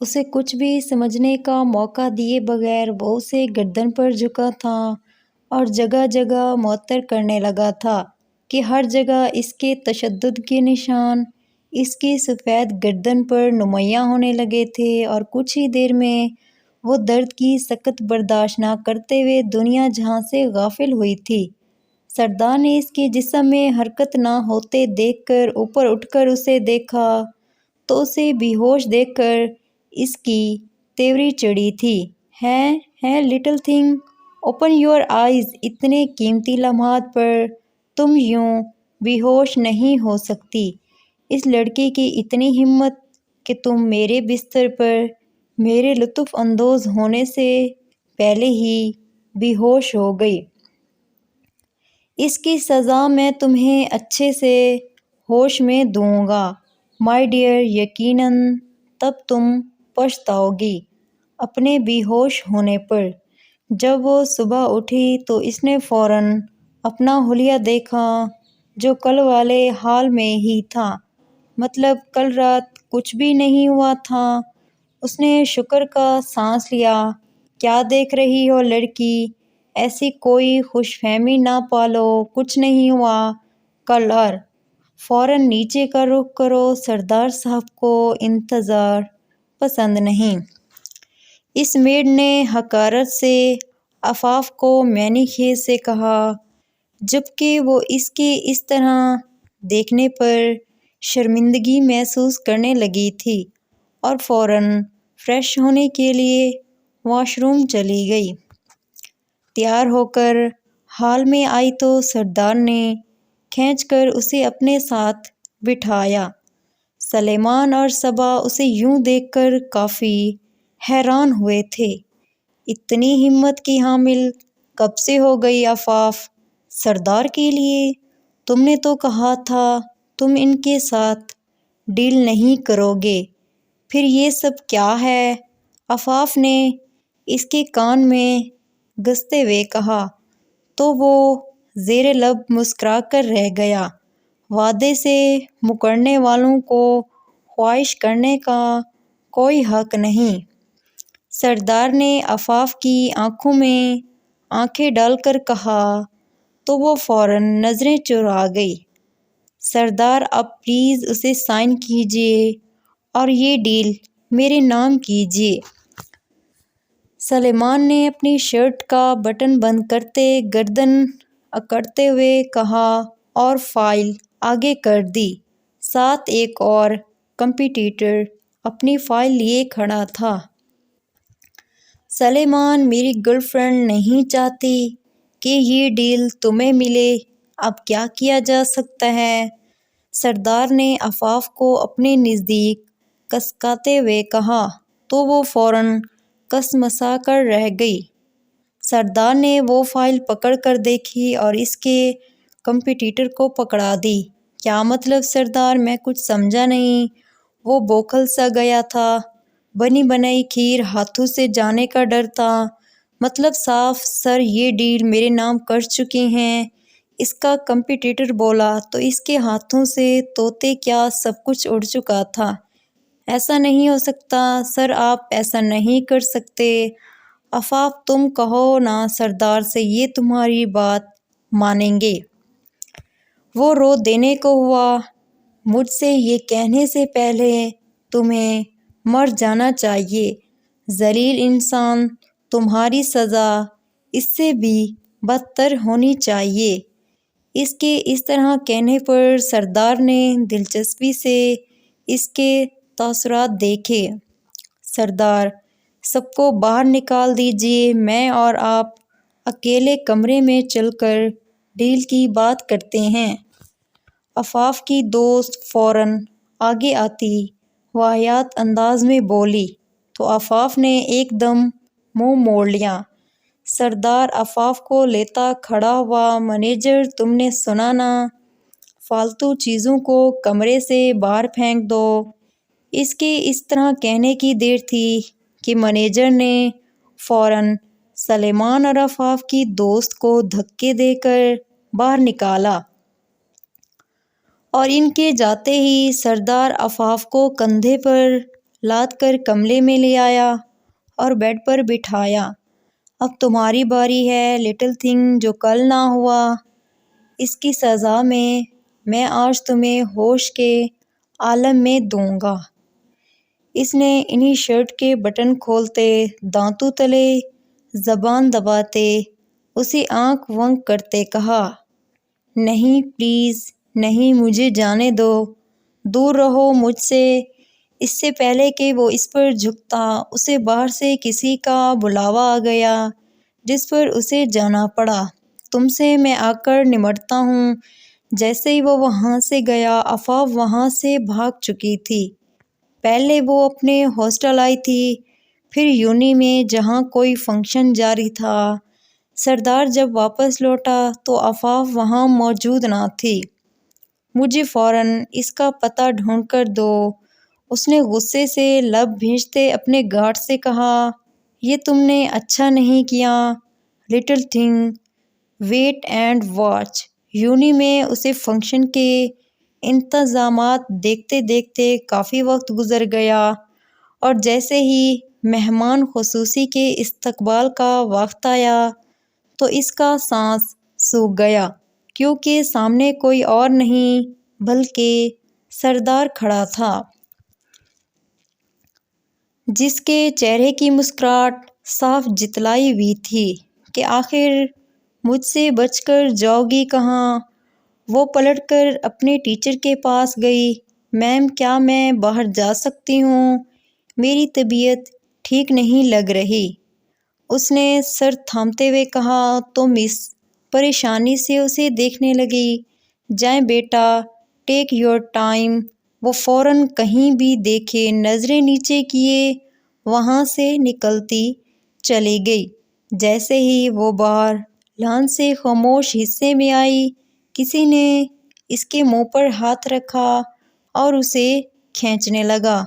اسے کچھ بھی سمجھنے کا موقع دیے بغیر وہ اسے گردن پر جھکا تھا اور جگہ جگہ معطر کرنے لگا تھا کہ ہر جگہ اس کے تشدد کے نشان اس کی سفید گردن پر نمایاں ہونے لگے تھے، اور کچھ ہی دیر میں وہ درد کی سخت برداشت نہ کرتے ہوئے دنیا جہاں سے غافل ہوئی تھی۔ سردار نے اس کے جسم میں حرکت نہ ہوتے دیکھ کر اوپر اٹھ کر اسے دیکھا تو اسے بے ہوش دیکھ کر اس کی تیوری چڑھی تھی۔ Hey little thing, open your eyes, اتنے قیمتی لمحات پر تم یوں بے ہوش نہیں ہو سکتی۔ اس لڑکے کی اتنی ہمت کہ تم میرے بستر پر میرے لطف اندوز ہونے سے پہلے ہی بے ہوش ہو گئی۔ اس کی سزا میں تمہیں اچھے سے ہوش میں دوں گا مائی ڈیئر، یقیناً تب تم پچھتاؤ گی اپنے بے ہوش ہونے پر۔ جب وہ صبح اٹھی تو اس نے فوراً اپنا حلیہ دیکھا جو کل والے حال میں ہی تھا، مطلب کل رات کچھ بھی نہیں ہوا تھا۔ اس نے شکر کا سانس لیا۔ کیا دیکھ رہی ہو لڑکی، ایسی کوئی خوش فہمی نہ پالو، کچھ نہیں ہوا کل، اور فوراً نیچے کا رخ کرو، سردار صاحب کو انتظار پسند نہیں۔ اس میڈ نے حقارت سے عفاف کو معنی خیز سے کہا، جبکہ وہ اس کے اس طرح دیکھنے پر شرمندگی محسوس کرنے لگی تھی، اور فوراً فریش ہونے کے لیے واش روم چلی گئی۔ تیار ہو کر ہال میں آئی تو سردار نے کھینچ کر اسے اپنے ساتھ بٹھایا۔ سلیمان اور صبا اسے یوں دیکھ کر کافی حیران ہوئے تھے۔ اتنی ہمت کی حامل کب سے ہو گئی عفاف؟ سردار کے لیے؟ تم نے تو کہا تھا تم ان کے ساتھ ڈیل نہیں کرو گے، پھر یہ سب کیا ہے؟ عفاف نے اس کے کان میں گھستے ہوئے کہا تو وہ زیر لب مسکرا کر رہ گیا۔ وعدے سے مکرنے والوں کو خواہش کرنے کا کوئی حق نہیں۔ سردار نے عفاف کی آنکھوں میں آنکھیں ڈال کر کہا تو وہ فوراً نظریں چرا گئی۔ سردار اب پلیز اسے سائن کیجیے اور یہ ڈیل میرے نام کیجیے۔ سلیمان نے اپنی شرٹ کا بٹن بند کرتے گردن اکڑتے ہوئے کہا اور فائل آگے کر دی۔ ساتھ ایک اور کمپٹیٹر اپنی فائل لیے کھڑا تھا۔ سلیمان، میری گرل فرینڈ نہیں چاہتی کہ یہ ڈیل تمہیں ملے، اب کیا کیا جا سکتا ہے؟ سردار نے عفاف کو اپنے نزدیک کسکاتے ہوئے کہا تو وہ فوراً کسمسا کر رہ گئی۔ سردار نے وہ فائل پکڑ کر دیکھی اور اس کے کمپٹیٹر کو پکڑا دی۔ کیا مطلب سردار؟ میں کچھ سمجھا نہیں۔ وہ بوکھل سا گیا تھا۔ بنی بنائی کھیر ہاتھوں سے جانے کا ڈر تھا۔ مطلب صاف سر یہ ڈیل میرے نام کر چکے ہیں، اس کا کمپٹیٹر بولا تو اس کے ہاتھوں سے طوطے کیا سب کچھ اڑ چکا تھا۔ ایسا نہیں ہو سکتا سر، آپ ایسا نہیں کر سکتے۔ عفاف، تم کہو نا سردار سے، یہ تمہاری بات مانیں گے۔ وہ رو دینے کو ہوا۔ مجھ سے یہ کہنے سے پہلے تمہیں مر جانا چاہیے، ذلیل انسان، تمہاری سزا اس سے بھی بدتر ہونی چاہیے۔ اس کے اس طرح کہنے پر سردار نے دلچسپی سے اس کے تاثرات دیکھے۔ سردار، سب کو باہر نکال دیجیے، میں اور آپ اکیلے کمرے میں چل کر ڈیل کی بات کرتے ہیں۔ عفاف کی دوست فوراً آگے آتی واہیات انداز میں بولی تو عفاف نے ایک دم منہ موڑ لیا۔ سردار عفاف کو لیتا کھڑا ہوا، مینیجر، تم نے سنا نا، فالتو چیزوں کو کمرے سے باہر پھینک دو۔ اس کے اس طرح کہنے کی دیر تھی کہ مینیجر نے فوراً سلیمان اور عفاف کی دوست کو دھکے دے کر باہر نکالا، اور ان کے جاتے ہی سردار عفاف کو کندھے پر لاد کر کمرے میں لے آیا اور بیڈ پر بٹھایا۔ اب تمہاری باری ہے لٹل تھنگ، جو کل نہ ہوا اس کی سزا میں آج تمہیں ہوش کے عالم میں دوں گا۔ اس نے انہی شرٹ کے بٹن کھولتے، دانتوں تلے زبان دباتے، اسے آنکھ ونک کرتے کہا، نہیں پلیز نہیں، مجھے جانے دو، دور رہو مجھ سے۔ اس سے پہلے کہ وہ اس پر جھکتا، اسے باہر سے کسی کا بلاوا آ گیا جس پر اسے جانا پڑا۔ تم سے میں آ کر نمٹتا ہوں۔ جیسے ہی وہ وہاں سے گیا، آفاق وہاں سے بھاگ چکی تھی۔ پہلے وہ اپنے ہاسٹل آئی تھی، پھر یونی میں جہاں کوئی فنکشن جاری تھا۔ سردار جب واپس لوٹا تو آفاق وہاں موجود نہ تھی۔ مجھے فوراً اس کا پتہ ڈھونڈ کر دو، اس نے غصے سے لب بھینچتے اپنے گارڈ سے کہا۔ یہ تم نے اچھا نہیں کیا little thing, wait and watch. Uni میں اسے فنکشن کے انتظامات دیکھتے دیکھتے کافی وقت گزر گیا، اور جیسے ہی مہمان خصوصی کے استقبال کا وقت آیا تو اس کا سانس سوکھ گیا، کیونکہ سامنے کوئی اور نہیں بلکہ سردار کھڑا تھا، جس کے چہرے کی مسکراہٹ صاف جتلائی ہوئی تھی کہ آخر مجھ سے بچ کر جاؤ گی کہاں۔ وہ پلٹ کر اپنے ٹیچر کے پاس گئی۔ میم، کیا میں باہر جا سکتی ہوں؟ میری طبیعت ٹھیک نہیں لگ رہی۔ اس نے سر تھامتے ہوئے کہا تو مس پریشانی سے اسے دیکھنے لگی۔ جائیں بیٹا، ٹیک یور ٹائم۔ وہ فوراً کہیں بھی دیکھے نظریں نیچے کیے وہاں سے نکلتی چلی گئی۔ جیسے ہی وہ باہر لان سے خاموش حصے میں آئی، کسی نے اس کے منہ پر ہاتھ رکھا اور اسے کھینچنے لگا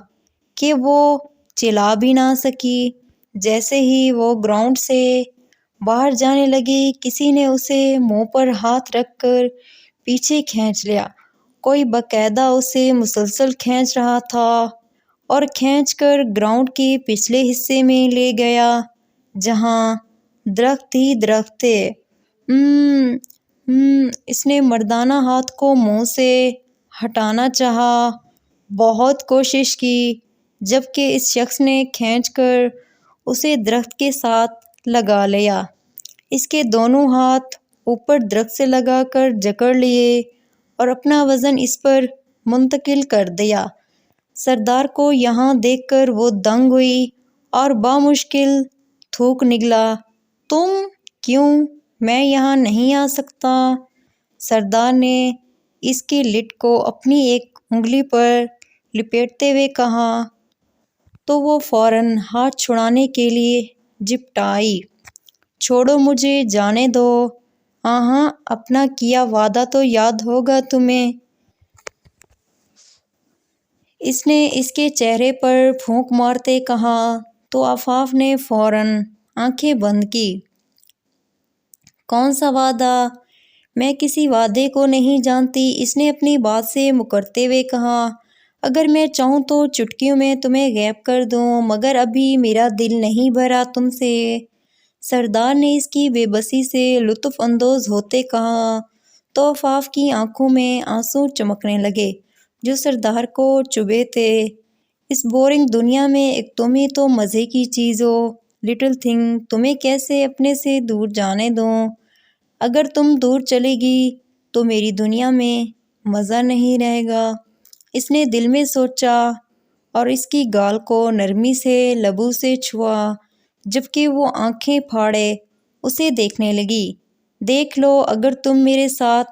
کہ وہ چلا بھی نہ سکی۔ جیسے ہی وہ گراؤنڈ سے باہر جانے لگی، کسی نے اسے منہ پر ہاتھ رکھ کر پیچھے کھینچ لیا۔ کوئی باقاعدہ اسے مسلسل کھینچ رہا تھا اور کھینچ کر گراؤنڈ کے پچھلے حصے میں لے گیا جہاں درخت ہی درخت تھے۔ اس نے مردانہ ہاتھ کو منہ سے ہٹانا چاہا، بہت کوشش کی، جبکہ اس شخص نے کھینچ کر اسے درخت کے ساتھ لگا لیا۔ اس کے دونوں ہاتھ اوپر درخت سے لگا کر جکڑ لیے اور اپنا وزن اس پر منتقل کر دیا۔ سردار کو یہاں دیکھ کر وہ دنگ ہوئی اور بامشکل تھوک نکلا، تم کیوں؟ میں یہاں نہیں آ سکتا۔ سردار نے اس کی لٹ کو اپنی ایک انگلی پر لپیٹتے ہوئے کہا تو وہ فوراً ہاتھ چھڑانے کے لیے جھپٹائی۔ چھوڑو مجھے، جانے دو۔ ہاں، اپنا کیا وعدہ تو یاد ہوگا تمہیں۔ اس نے اس کے چہرے پر پھونک مارتے کہا تو آفاق نے فوراً آنکھیں بند کی۔ کون سا وعدہ؟ میں کسی وعدے کو نہیں جانتی، اس نے اپنی بات سے مکرتے ہوئے کہا۔ اگر میں چاہوں تو چٹکیوں میں تمہیں غائب کر دوں، مگر ابھی میرا دل نہیں بھرا تم سے۔ سردار نے اس کی بے بسی سے لطف اندوز ہوتے کہا تو آفاق کی آنکھوں میں آنسو چمکنے لگے جو سردار کو چبھے تھے۔ اس بورنگ دنیا میں ایک تم ہی تو مزے کی چیز ہو لٹل تھنگ، تمہیں کیسے اپنے سے دور جانے دوں؟ اگر تم دور چلے گی تو میری دنیا میں مزہ نہیں رہے گا۔ اس نے دل میں سوچا اور اس کی گال کو نرمی سے لبوں سے چھوا، جبکہ وہ آنکھیں پھاڑے اسے دیکھنے لگی۔ دیکھ لو، اگر تم میرے ساتھ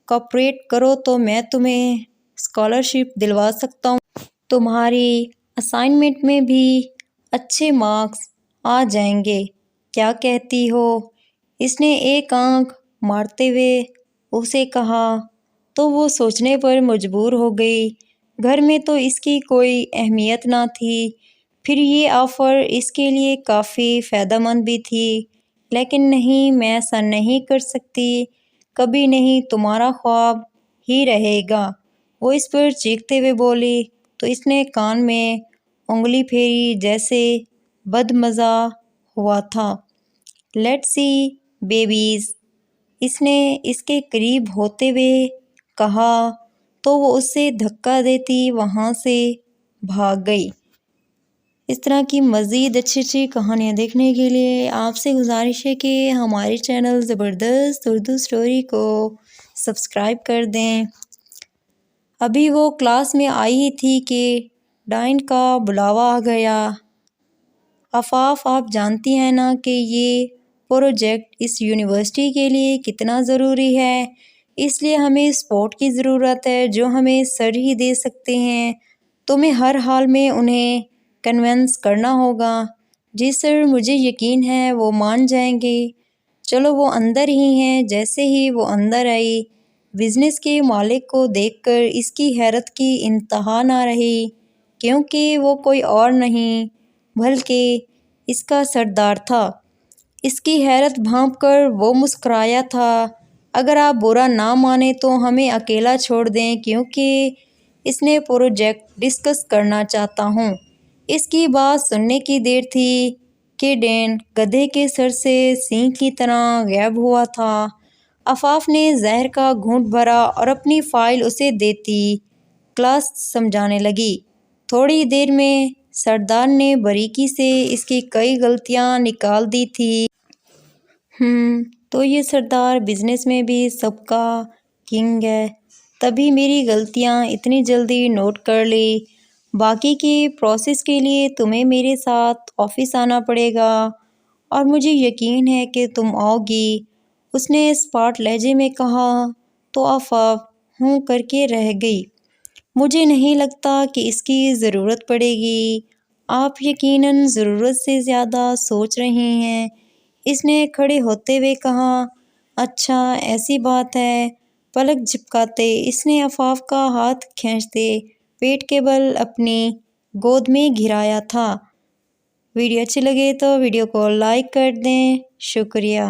کوآپریٹ کرو تو میں تمہیں اسکالرشپ دلوا سکتا ہوں۔ تمہاری اسائنمنٹ میں بھی اچھے مارکس آ جائیں گے۔ کیا کہتی ہو؟ اس نے ایک آنکھ مارتے ہوئے اسے کہا تو وہ سوچنے پر مجبور ہو گئی۔ گھر میں تو اس کی کوئی اہمیت نہ تھی، پھر یہ آفر اس کے لیے کافی فائدہ مند بھی تھی، لیکن نہیں، میں ایسا نہیں کر سکتی، کبھی نہیں، تمہارا خواب ہی رہے گا۔ وہ اس پر چیختے ہوئے بولی تو اس نے کان میں انگلی پھیری جیسے بدمزہ ہوا تھا۔ لیٹس سی بیبیز، اس نے اس کے قریب ہوتے ہوئے کہا تو وہ اسے دھکا دیتی وہاں سے بھاگ گئی۔ اس طرح کی مزید اچھی کہانیاں دیکھنے کے لیے آپ سے گزارش ہے کہ ہمارے چینل زبردست اردو اسٹوری کو سبسکرائب کر دیں۔ ابھی وہ کلاس میں آئی ہی تھی کہ ڈائن کا بلاوا آ گیا۔ آفاف، آپ جانتی ہیں نا کہ یہ پروجیکٹ اس یونیورسٹی کے لیے کتنا ضروری ہے، اس لیے ہمیں سپورٹ کی ضرورت ہے جو ہمیں سر ہی دے سکتے ہیں۔ تمہیں ہر حال میں انہیں کنونس کرنا ہوگا۔ جی سر، مجھے یقین ہے وہ مان جائیں گے۔ چلو وہ اندر ہی ہیں۔ جیسے ہی وہ اندر آئی، بزنس کے مالک کو دیکھ کر اس کی حیرت کی انتہا نہ رہی، کیونکہ وہ کوئی اور نہیں بلکہ اس کا سردار تھا۔ اس کی حیرت بھانپ کر وہ مسکرایا تھا۔ اگر آپ برا نہ مانیں تو ہمیں اکیلا چھوڑ دیں، کیونکہ اس نے پروجیکٹ ڈسکس کرنا چاہتا ہوں۔ اس کی بات سننے کی دیر تھی کہ ڈین گدھے کے سر سے سینگ کی طرح غائب ہوا تھا۔ آفاف نے زہر کا گھونٹ بھرا اور اپنی فائل اسے دیتی کلاس سمجھانے لگی۔ تھوڑی دیر میں سردار نے باریکی سے اس کی کئی غلطیاں نکال دی تھی۔ تو یہ سردار بزنس میں بھی سب کا کنگ ہے، تبھی میری غلطیاں اتنی جلدی نوٹ کر لی۔ باقی کی پروسیس کے لیے تمہیں میرے ساتھ آفس آنا پڑے گا، اور مجھے یقین ہے کہ تم آؤ گی، اس نے اسپاٹ لہجے میں کہا۔ تو آفاف ہوں کر کے رہ گئی۔ مجھے نہیں لگتا کہ اس کی ضرورت پڑے گی۔ آپ یقیناً ضرورت سے زیادہ سوچ رہی ہیں، اس نے کھڑے ہوتے ہوئے کہا۔ اچھا ایسی بات ہے۔ پلک جھپکاتے اس نے آفاف کا ہاتھ کھینچتے پیٹ کے بل اپنی گود میں گھرایا تھا۔ ویڈیو اچھی لگے تو ویڈیو کو لائک کر دیں۔ شکریہ۔